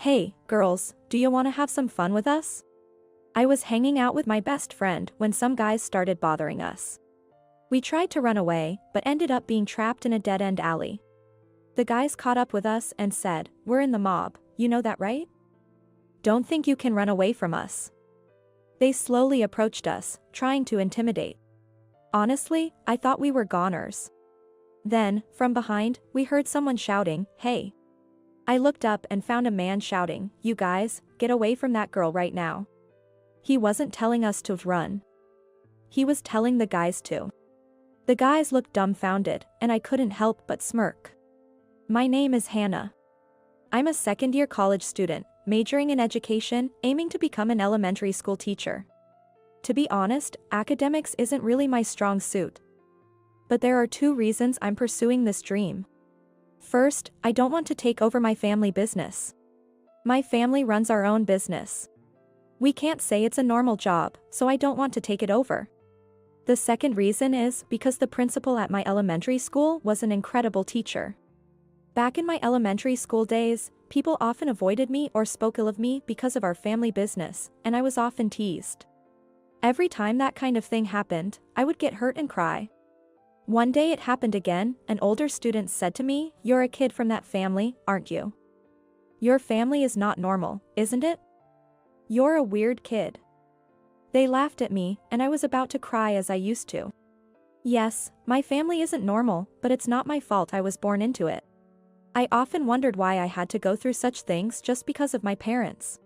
Hey, girls, do you want to have some fun with us? I was hanging out with my best friend when some guys started bothering us. We tried to run away, but ended up being trapped in a dead-end alley. The guys caught up with us and said, "We're in the mob, you know that, right? Don't think you can run away from us." They slowly approached us, trying to intimidate. Honestly, I thought we were goners. Then, from behind, we heard someone shouting, "Hey." I looked up and found a man shouting, "You guys, get away from that girl right now." He wasn't telling us to run. He was telling the guys to. The guys looked dumbfounded, and I couldn't help but smirk. My name is Hannah. I'm a second-year college student, majoring in education, aiming to become an elementary school teacher. To be honest, academics isn't really my strong suit. But there are two reasons I'm pursuing this dream. First, I don't want to take over my family business. My family runs our own business. We can't say it's a normal job, so I don't want to take it over. The second reason is because the principal at my elementary school was an incredible teacher. Back in my elementary school days, people often avoided me or spoke ill of me because of our family business, and I was often teased. Every time that kind of thing happened, I would get hurt and cry. One day it happened again. An older student said to me, "You're a kid from that family, aren't you? Your family is not normal, isn't it? You're a weird kid." They laughed at me, and I was about to cry as I used to. Yes, my family isn't normal, but it's not my fault I was born into it. I often wondered why I had to go through such things just because of my parents.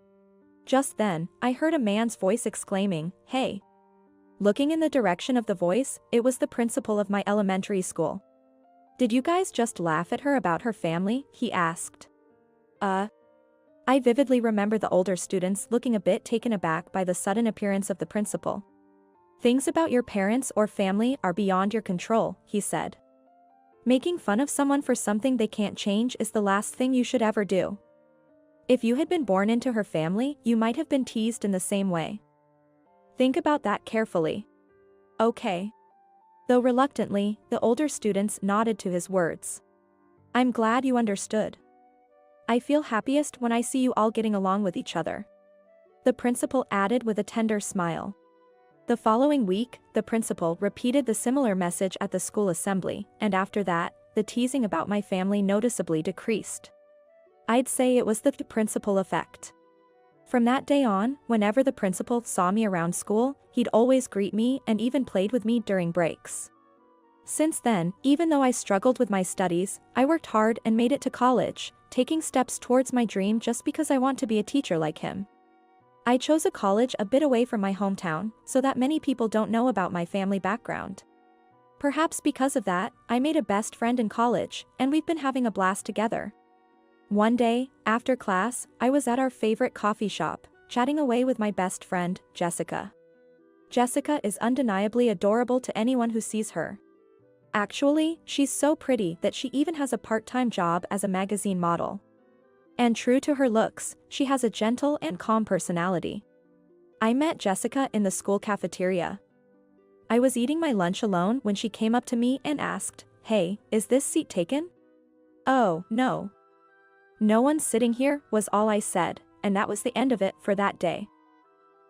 Just then, I heard a man's voice exclaiming, "Hey." Looking in the direction of the voice, it was the principal of my elementary school. "Did you guys just laugh at her about her family?" he asked. I vividly remember the older students looking a bit taken aback by the sudden appearance of the principal. "Things about your parents or family are beyond your control," he said. "Making fun of someone for something they can't change is the last thing you should ever do. If you had been born into her family, you might have been teased in the same way. Think about that carefully." Okay. Though reluctantly, the older students nodded to his words. "I'm glad you understood. I feel happiest when I see you all getting along with each other," the principal added with a tender smile. The following week, the principal repeated the similar message at the school assembly, and after that, the teasing about my family noticeably decreased. I'd say it was the principal effect. From that day on, whenever the principal saw me around school, he'd always greet me and even played with me during breaks. Since then, even though I struggled with my studies, I worked hard and made it to college, taking steps towards my dream just because I want to be a teacher like him. I chose a college a bit away from my hometown, so that many people don't know about my family background. Perhaps because of that, I made a best friend in college, and we've been having a blast together. One day, after class, I was at our favorite coffee shop, chatting away with my best friend, Jessica. Jessica is undeniably adorable to anyone who sees her. Actually, she's so pretty that she even has a part-time job as a magazine model. And true to her looks, she has a gentle and calm personality. I met Jessica in the school cafeteria. I was eating my lunch alone when she came up to me and asked, "Hey, is this seat taken?" "Oh, no. No one's sitting here," was all I said, and that was the end of it for that day.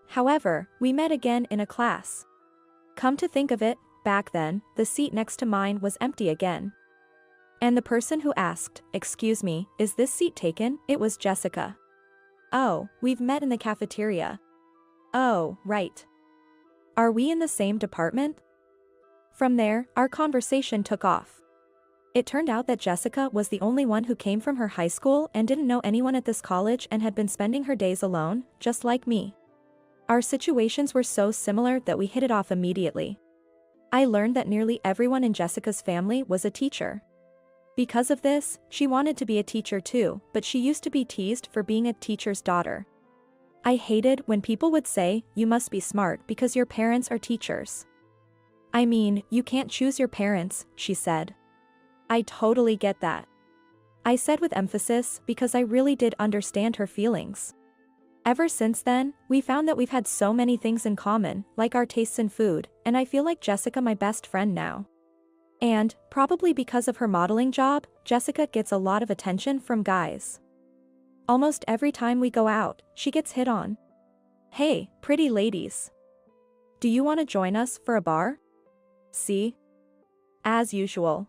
However, we met again in a class. Come to think of it, back then, the seat next to mine was empty again. And the person who asked, "Excuse me, is this seat taken?" it was Jessica. "Oh, we've met in the cafeteria." "Oh, right. Are we in the same department?" From there, our conversation took off. It turned out that Jessica was the only one who came from her high school and didn't know anyone at this college and had been spending her days alone, just like me. Our situations were so similar that we hit it off immediately. I learned that nearly everyone in Jessica's family was a teacher. Because of this, she wanted to be a teacher too, but she used to be teased for being a teacher's daughter. I hated when people would say, "You must be smart because your parents are teachers." "I mean, you can't choose your parents," she said. "I totally get that," I said with emphasis because I really did understand her feelings. Ever since then, we found that we've had so many things in common, like our tastes in food, and I feel like Jessica my best friend now. And, probably because of her modeling job, Jessica gets a lot of attention from guys. Almost every time we go out, she gets hit on. Hey, pretty ladies. Do you want to join us for a bar? See? As usual.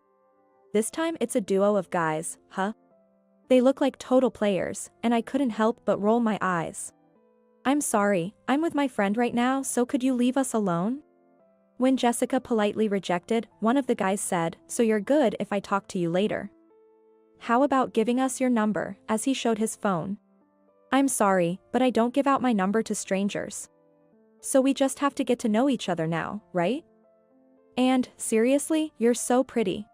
This time it's a duo of guys, huh? They look like total players, and I couldn't help but roll my eyes. I'm sorry, I'm with my friend right now, so could you leave us alone? When Jessica politely rejected, one of the guys said, so you're good if I talk to you later. How about giving us your number, as he showed his phone. I'm sorry, but I don't give out my number to strangers. So we just have to get to know each other now, right? And, seriously, you're so pretty.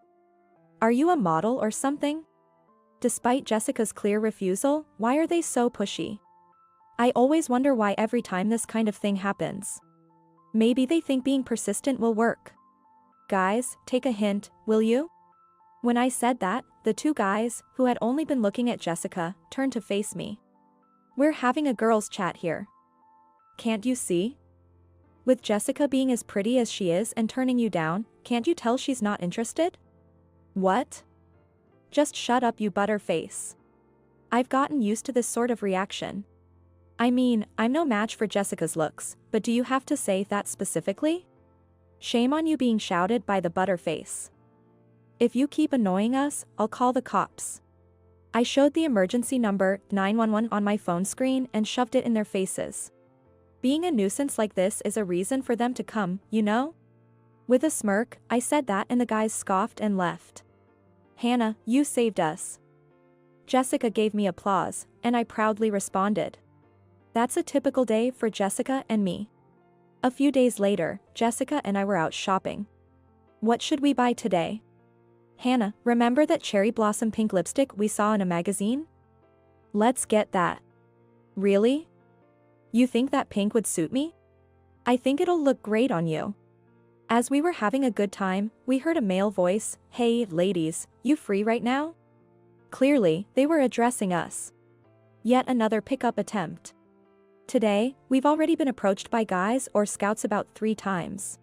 Are you a model or something? Despite Jessica's clear refusal, why are they so pushy? I always wonder why every time this kind of thing happens. Maybe they think being persistent will work. Guys, take a hint, will you? When I said that, the two guys, who had only been looking at Jessica, turned to face me. We're having a girls' chat here. Can't you see? With Jessica being as pretty as she is and turning you down, can't you tell she's not interested? What? Just shut up, you butterface. I've gotten used to this sort of reaction. I mean, I'm no match for Jessica's looks, but do you have to say that specifically? Shame on you being shouted by the butterface. If you keep annoying us, I'll call the cops. I showed the emergency number 911 on my phone screen and shoved it in their faces. Being a nuisance like this is a reason for them to come, you know? With a smirk, I said that and the guys scoffed and left. Hannah, you saved us. Jessica gave me applause, and I proudly responded. That's a typical day for Jessica and me. A few days later, Jessica and I were out shopping. What should we buy today? Hannah, remember that cherry blossom pink lipstick we saw in a magazine? Let's get that. Really? You think that pink would suit me? I think it'll look great on you. As we were having a good time, we heard a male voice, hey, ladies, you free right now? Clearly, they were addressing us. Yet another pickup attempt. Today, we've already been approached by guys or scouts about 3 times.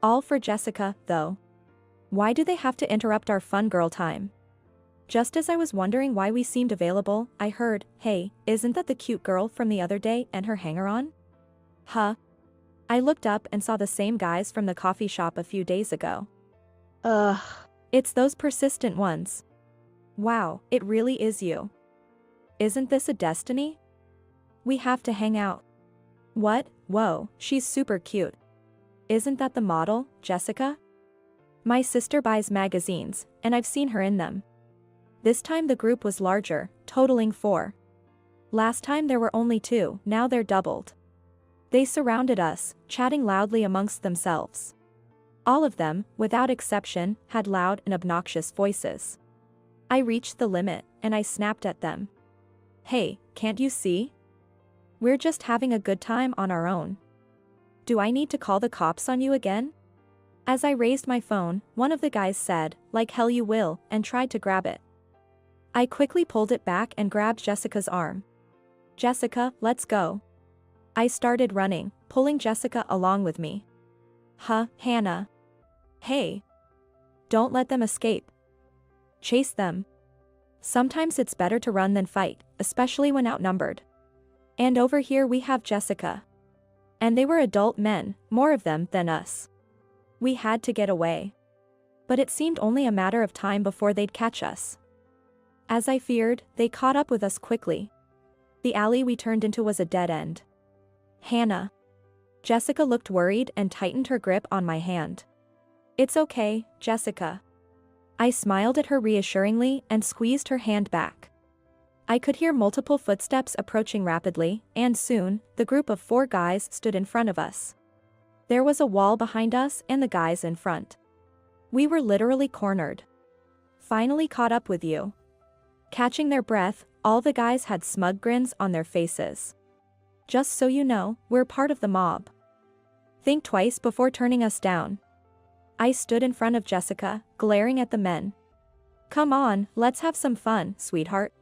All for Jessica, though. Why do they have to interrupt our fun girl time? Just as I was wondering why we seemed available, I heard, hey, isn't that the cute girl from the other day and her hanger-on? Huh? I looked up and saw the same guys from the coffee shop a few days ago. Ugh. It's those persistent ones. Wow, it really is you. Isn't this a destiny? We have to hang out. What? Whoa, she's super cute. Isn't that the model, Jessica? My sister buys magazines, and I've seen her in them. This time the group was larger, totaling 4. Last time there were only 2, now they're doubled. They surrounded us, chatting loudly amongst themselves. All of them, without exception, had loud and obnoxious voices. I reached the limit, and I snapped at them. Hey, can't you see? We're just having a good time on our own. Do I need to call the cops on you again? As I raised my phone, one of the guys said, like hell you will, and tried to grab it. I quickly pulled it back and grabbed Jessica's arm. Jessica, let's go. I started running, pulling Jessica along with me. Huh, Hannah. Hey. Don't let them escape. Chase them. Sometimes it's better to run than fight, especially when outnumbered. And over here we have Jessica. And they were adult men, more of them than us. We had to get away. But it seemed only a matter of time before they'd catch us. As I feared, they caught up with us quickly. The alley we turned into was a dead end. Hannah. Jessica looked worried and tightened her grip on my hand. It's okay, Jessica. I smiled at her reassuringly and squeezed her hand back. I could hear multiple footsteps approaching rapidly, and soon, the group of 4 guys stood in front of us. There was a wall behind us and the guys in front. We were literally cornered. Finally caught up with you. Catching their breath, all the guys had smug grins on their faces. Just so you know, we're part of the mob. Think twice before turning us down. I stood in front of Jessica, glaring at the men. Come on, let's have some fun, sweetheart.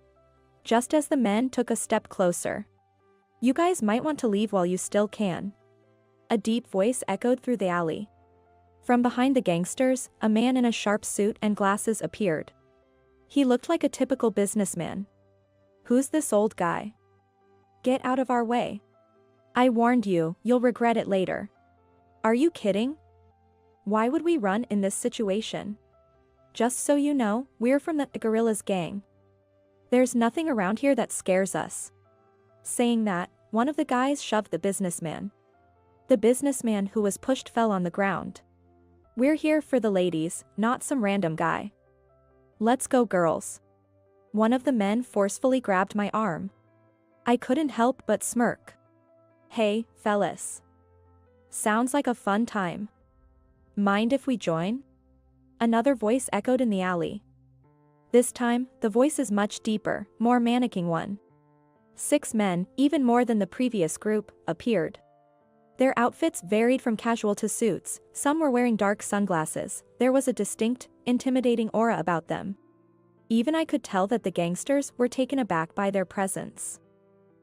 Just as the men took a step closer. You guys might want to leave while you still can. A deep voice echoed through the alley. From behind the gangsters, a man in a sharp suit and glasses appeared. He looked like a typical businessman. Who's this old guy? Get out of our way. I warned you, you'll regret it later. Are you kidding? Why would we run in this situation? Just so you know, we're from the Gorillas gang. There's nothing around here that scares us. Saying that, one of the guys shoved the businessman. The businessman who was pushed fell on the ground. We're here for the ladies, not some random guy. Let's go, girls. One of the men forcefully grabbed my arm. I couldn't help but smirk. Hey, fellas. Sounds like a fun time. Mind if we join? Another voice echoed in the alley. This time, the voice is much deeper, more mannequin one. 6 men, even more than the previous group, appeared. Their outfits varied from casual to suits, some were wearing dark sunglasses, there was a distinct, intimidating aura about them. Even I could tell that the gangsters were taken aback by their presence.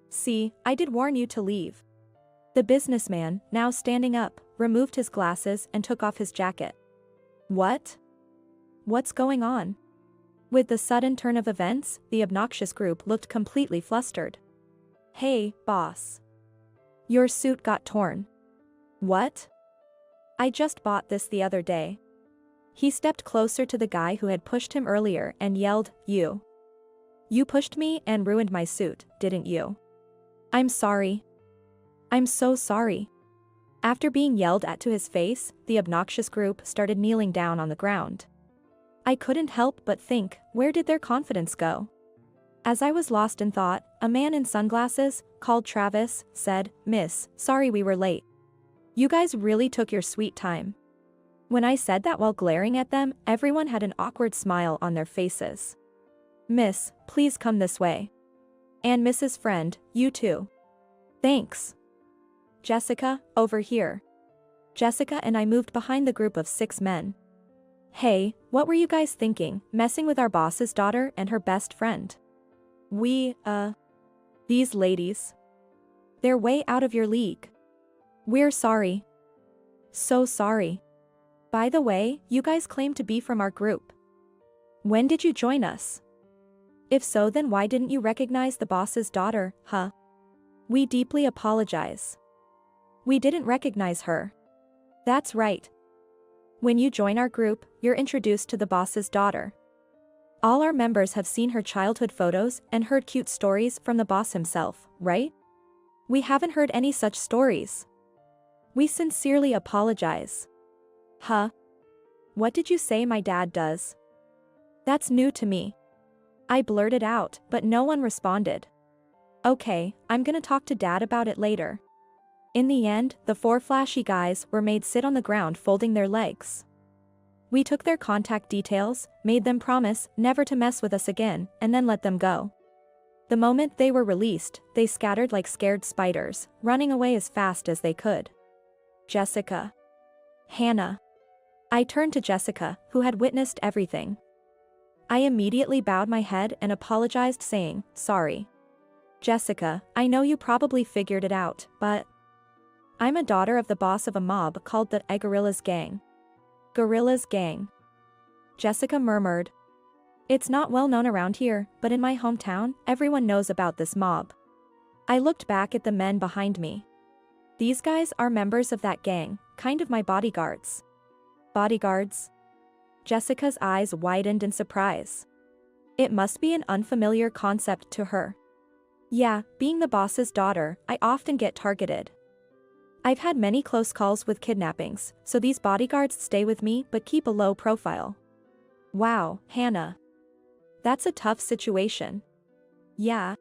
See, I did warn you to leave. The businessman, now standing up, removed his glasses and took off his jacket. What? What's going on? With the sudden turn of events, the obnoxious group looked completely flustered. Hey, boss. Your suit got torn. What? I just bought this the other day. He stepped closer to the guy who had pushed him earlier and yelled, You. You pushed me and ruined my suit, didn't you? I'm sorry. I'm so sorry. After being yelled at to his face, the obnoxious group started kneeling down on the ground. I couldn't help but think, where did their confidence go? As I was lost in thought, a man in sunglasses, called Travis, said, Miss, sorry we were late. You guys really took your sweet time. When I said that while glaring at them, everyone had an awkward smile on their faces. Miss, please come this way. And Mrs. Friend, you too. Thanks. Jessica, over here. Jessica and I moved behind the group of 6 men. Hey, what were you guys thinking, messing with our boss's daughter and her best friend? These ladies. They're way out of your league. We're sorry. So sorry. By the way, you guys claim to be from our group. When did you join us? If so, then why didn't you recognize the boss's daughter, huh? We deeply apologize. We didn't recognize her. That's right. When you join our group, you're introduced to the boss's daughter. All our members have seen her childhood photos and heard cute stories from the boss himself, right? We haven't heard any such stories. We sincerely apologize. Huh? What did you say my dad does? That's new to me. I blurted out, but no one responded. Okay, I'm gonna talk to Dad about it later. In the end, the 4 flashy guys were made sit on the ground folding their legs. We took their contact details, made them promise never to mess with us again, and then let them go. The moment they were released, they scattered like scared spiders, running away as fast as they could. Jessica. Hannah. I turned to Jessica, who had witnessed everything. I immediately bowed my head and apologized, saying, Sorry. Jessica, I know you probably figured it out, but I'm a daughter of the boss of a mob called the Gorillas gang. Gorillas gang. Jessica murmured. It's not well known around here, but in my hometown, everyone knows about this mob. I looked back at the men behind me. These guys are members of that gang, kind of my bodyguards. Bodyguards? Jessica's eyes widened in surprise. It must be an unfamiliar concept to her. Yeah, being the boss's daughter, I often get targeted. I've had many close calls with kidnappings, so these bodyguards stay with me but keep a low profile. Wow, Hannah. That's a tough situation. Yeah.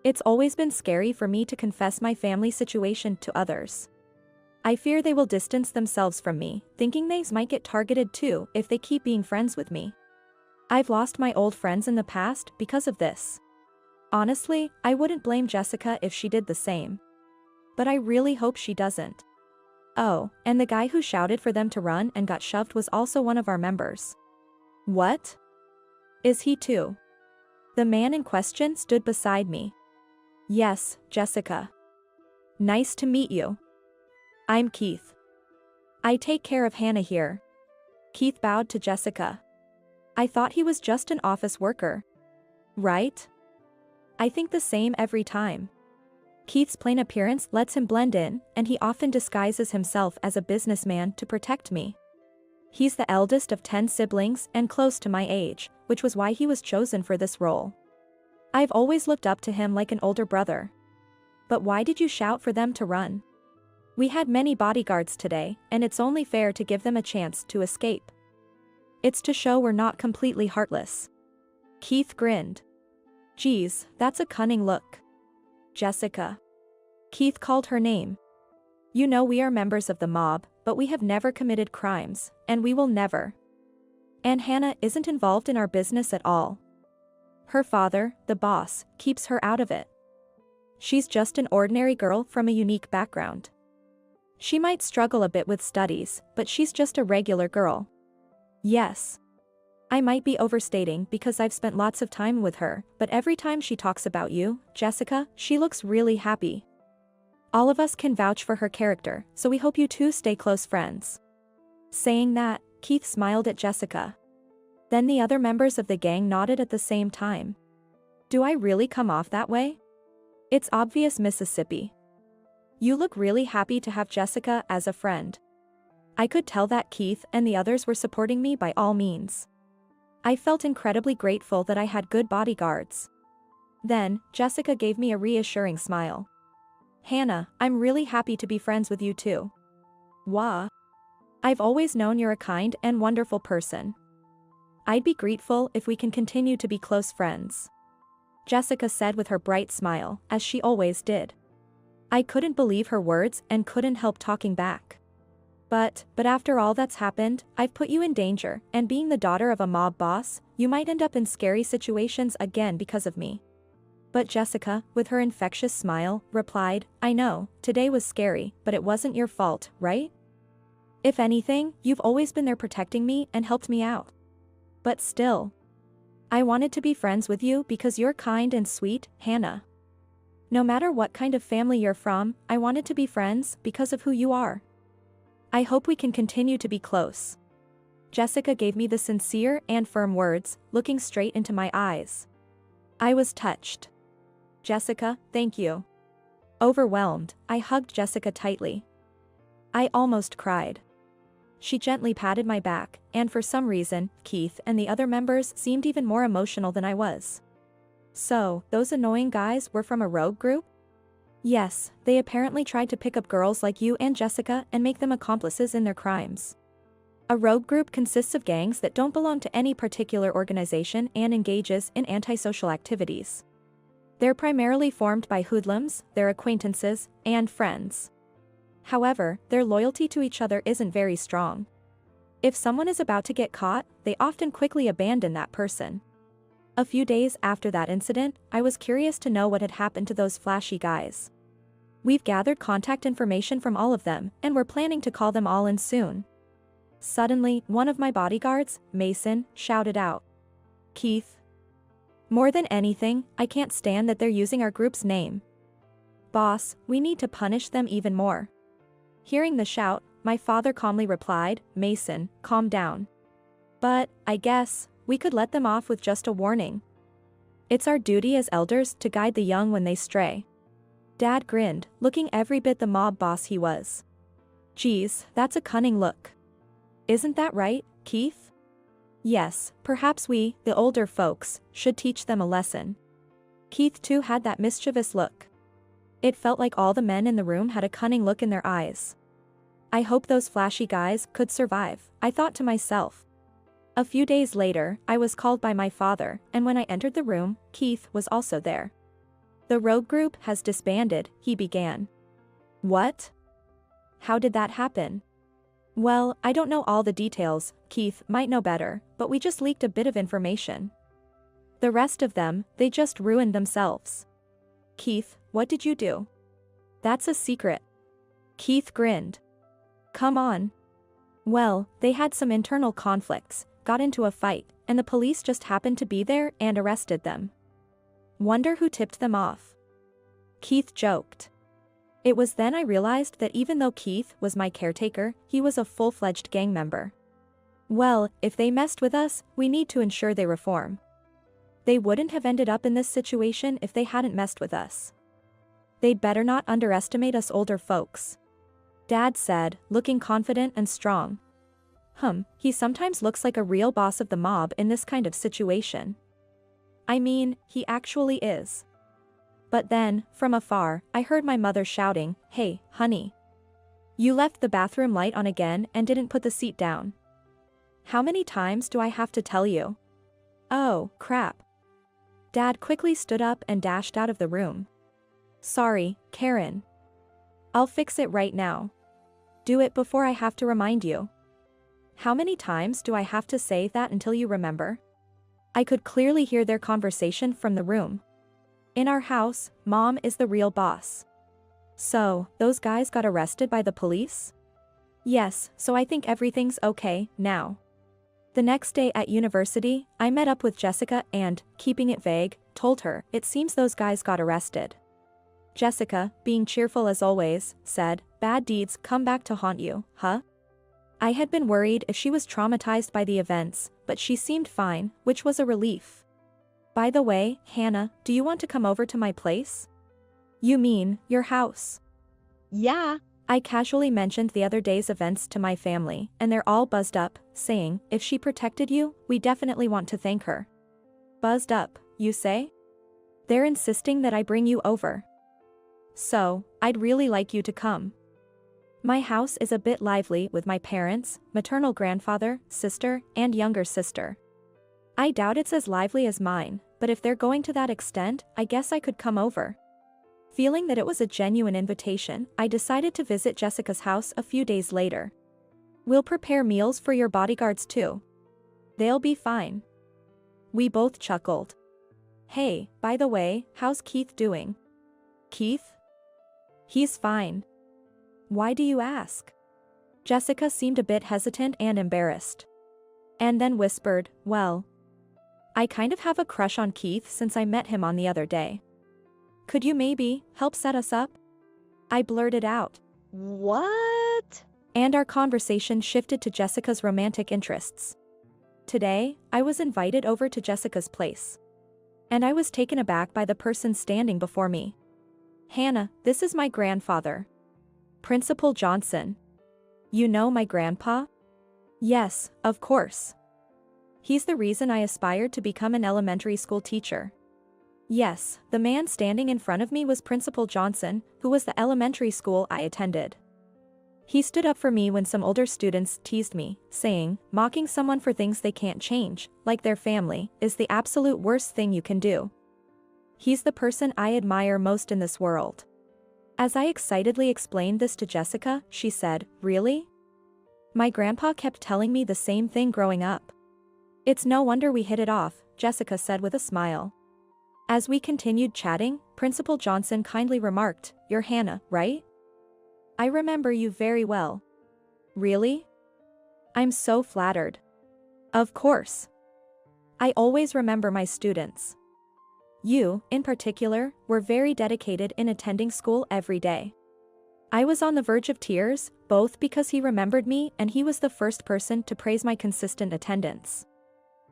It's always been scary for me to confess my family situation to others. I fear they will distance themselves from me, thinking they might get targeted too if they keep being friends with me. I've lost my old friends in the past because of this. Honestly, I wouldn't blame Jessica if she did the same. But I really hope she doesn't. Oh, and the guy who shouted for them to run and got shoved was also one of our members. What? Is he too? The man in question stood beside me. Yes, Jessica. Nice to meet you. I'm Keith. I take care of Hannah here. Keith bowed to Jessica. I thought he was just an office worker. Right? I think the same every time. Keith's plain appearance lets him blend in, and he often disguises himself as a businessman to protect me. He's the eldest of 10 siblings and close to my age, which was why he was chosen for this role. I've always looked up to him like an older brother. But why did you shout for them to run? We had many bodyguards today, and it's only fair to give them a chance to escape. It's to show we're not completely heartless. Keith grinned. Geez, that's a cunning look. Jessica. Keith called her name. You know we are members of the mob, but we have never committed crimes, and we will never. And Hannah isn't involved in our business at all. Her father, the boss, keeps her out of it. She's just an ordinary girl from a unique background. She might struggle a bit with studies, but she's just a regular girl. Yes. I might be overstating because I've spent lots of time with her, but every time she talks about you, Jessica, she looks really happy. All of us can vouch for her character, so we hope you two stay close friends. Saying that, Keith smiled at Jessica. Then the other members of the gang nodded at the same time. Do I really come off that way? It's obvious, Mississippi. You look really happy to have Jessica as a friend. I could tell that Keith and the others were supporting me by all means. I felt incredibly grateful that I had good bodyguards. Then, Jessica gave me a reassuring smile. Hannah, I'm really happy to be friends with you too. Wah. I've always known you're a kind and wonderful person. I'd be grateful if we can continue to be close friends. Jessica said with her bright smile, as she always did. I couldn't believe her words and couldn't help talking back. But after all that's happened, I've put you in danger, and being the daughter of a mob boss, you might end up in scary situations again because of me. But Jessica, with her infectious smile, replied, I know, today was scary, but it wasn't your fault, right? If anything, you've always been there protecting me and helped me out. But still. I wanted to be friends with you because you're kind and sweet, Hannah. No matter what kind of family you're from, I wanted to be friends because of who you are. I hope we can continue to be close. Jessica gave me the sincere and firm words, looking straight into my eyes. I was touched. Jessica, thank you. Overwhelmed, I hugged Jessica tightly. I almost cried. She gently patted my back, and for some reason, Keith and the other members seemed even more emotional than I was. So, those annoying guys were from a rogue group? Yes, they apparently tried to pick up girls like you and Jessica and make them accomplices in their crimes. A rogue group consists of gangs that don't belong to any particular organization and engages in antisocial activities. They're primarily formed by hoodlums, their acquaintances, and friends. However, their loyalty to each other isn't very strong. If someone is about to get caught, they often quickly abandon that person. A few days after that incident, I was curious to know what had happened to those flashy guys. We've gathered contact information from all of them, and we're planning to call them all in soon. Suddenly, one of my bodyguards, Mason, shouted out. Keith. More than anything, I can't stand that they're using our group's name. Boss, we need to punish them even more. Hearing the shout, my father calmly replied, Mason, calm down. But, I guess, we could let them off with just a warning. It's our duty as elders to guide the young when they stray. Dad grinned, looking every bit the mob boss he was. Geez, that's a cunning look. Isn't that right, Keith? Yes, perhaps we, the older folks, should teach them a lesson. Keith too had that mischievous look. It felt like all the men in the room had a cunning look in their eyes. I hope those flashy guys could survive, I thought to myself. A few days later, I was called by my father, and when I entered the room, Keith was also there. The rogue group has disbanded, he began. What? How did that happen? Well, I don't know all the details, Keith might know better, but we just leaked a bit of information. The rest of them, they just ruined themselves. Keith, what did you do? That's a secret. Keith grinned. Come on. Well, they had some internal conflicts, got into a fight, and the police just happened to be there and arrested them. Wonder who tipped them off. Keith joked. It was then I realized that even though Keith was my caretaker, he was a full-fledged gang member. Well, if they messed with us, we need to ensure they reform. They wouldn't have ended up in this situation if they hadn't messed with us. They'd better not underestimate us older folks. Dad said, looking confident and strong. He sometimes looks like a real boss of the mob in this kind of situation. I mean, he actually is. But then, from afar, I heard my mother shouting, "Hey, honey. You left the bathroom light on again and didn't put the seat down. How many times do I have to tell you?" Oh, crap. Dad quickly stood up and dashed out of the room. Sorry, Karen. I'll fix it right now. Do it before I have to remind you. How many times do I have to say that until you remember? I could clearly hear their conversation from the room. In our house, Mom is the real boss. So, those guys got arrested by the police? Yes, so I think everything's okay now. The next day at university, I met up with Jessica and, keeping it vague, told her, it seems those guys got arrested. Jessica, being cheerful as always, said, bad deeds come back to haunt you, huh? I had been worried if she was traumatized by the events, but she seemed fine, which was a relief. By the way, Hannah, do you want to come over to my place? You mean, your house? Yeah. I casually mentioned the other day's events to my family, and they're all buzzed up, saying, if she protected you, we definitely want to thank her. Buzzed up, you say? They're insisting that I bring you over. So, I'd really like you to come. My house is a bit lively with my parents, maternal grandfather, sister, and younger sister. I doubt it's as lively as mine, but if they're going to that extent, I guess I could come over. Feeling that it was a genuine invitation, I decided to visit Jessica's house a few days later. We'll prepare meals for your bodyguards too. They'll be fine. We both chuckled. Hey, by the way, how's Keith doing? Keith? He's fine. Why do you ask? Jessica seemed a bit hesitant and embarrassed. And then whispered, well, I kind of have a crush on Keith since I met him on the other day. Could you maybe help set us up? I blurted out. What? And our conversation shifted to Jessica's romantic interests. Today, I was invited over to Jessica's place. And I was taken aback by the person standing before me. Hannah, this is my grandfather. Principal Johnson. You know my grandpa? Yes, of course. He's the reason I aspired to become an elementary school teacher. Yes, the man standing in front of me was Principal Johnson, who was the elementary school I attended. He stood up for me when some older students teased me, saying, mocking someone for things they can't change, like their family, is the absolute worst thing you can do. He's the person I admire most in this world. As I excitedly explained this to Jessica, she said, really? My grandpa kept telling me the same thing growing up. It's no wonder we hit it off, Jessica said with a smile. As we continued chatting, Principal Johnson kindly remarked, you're Hannah, right? I remember you very well. Really? I'm so flattered. Of course. I always remember my students. You, in particular, were very dedicated in attending school every day. I was on the verge of tears, both because he remembered me and he was the first person to praise my consistent attendance.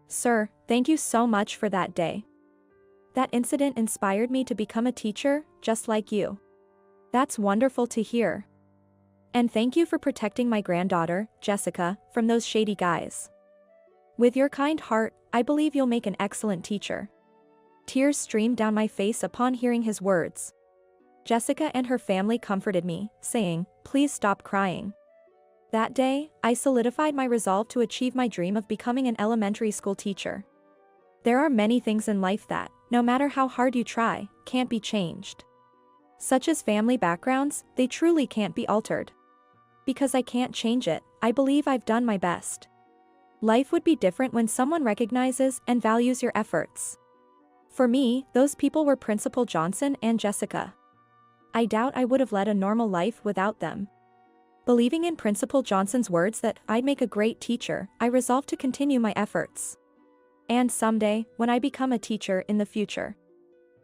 Sir, thank you so much for that day. That incident inspired me to become a teacher, just like you. That's wonderful to hear. And thank you for protecting my granddaughter, Jessica, from those shady guys. With your kind heart, I believe you'll make an excellent teacher. Tears streamed down my face upon hearing his words. Jessica and her family comforted me, saying, please stop crying. That day, I solidified my resolve to achieve my dream of becoming an elementary school teacher. There are many things in life that, no matter how hard you try, can't be changed. Such as family backgrounds, they truly can't be altered. Because I can't change it, I believe I've done my best. Life would be different when someone recognizes and values your efforts. For me, those people were Principal Johnson and Jessica. I doubt I would have led a normal life without them. Believing in Principal Johnson's words that I'd make a great teacher, I resolved to continue my efforts. And someday, when I become a teacher in the future,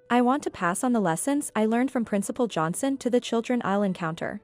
I want to pass on the lessons I learned from Principal Johnson to the children I'll encounter.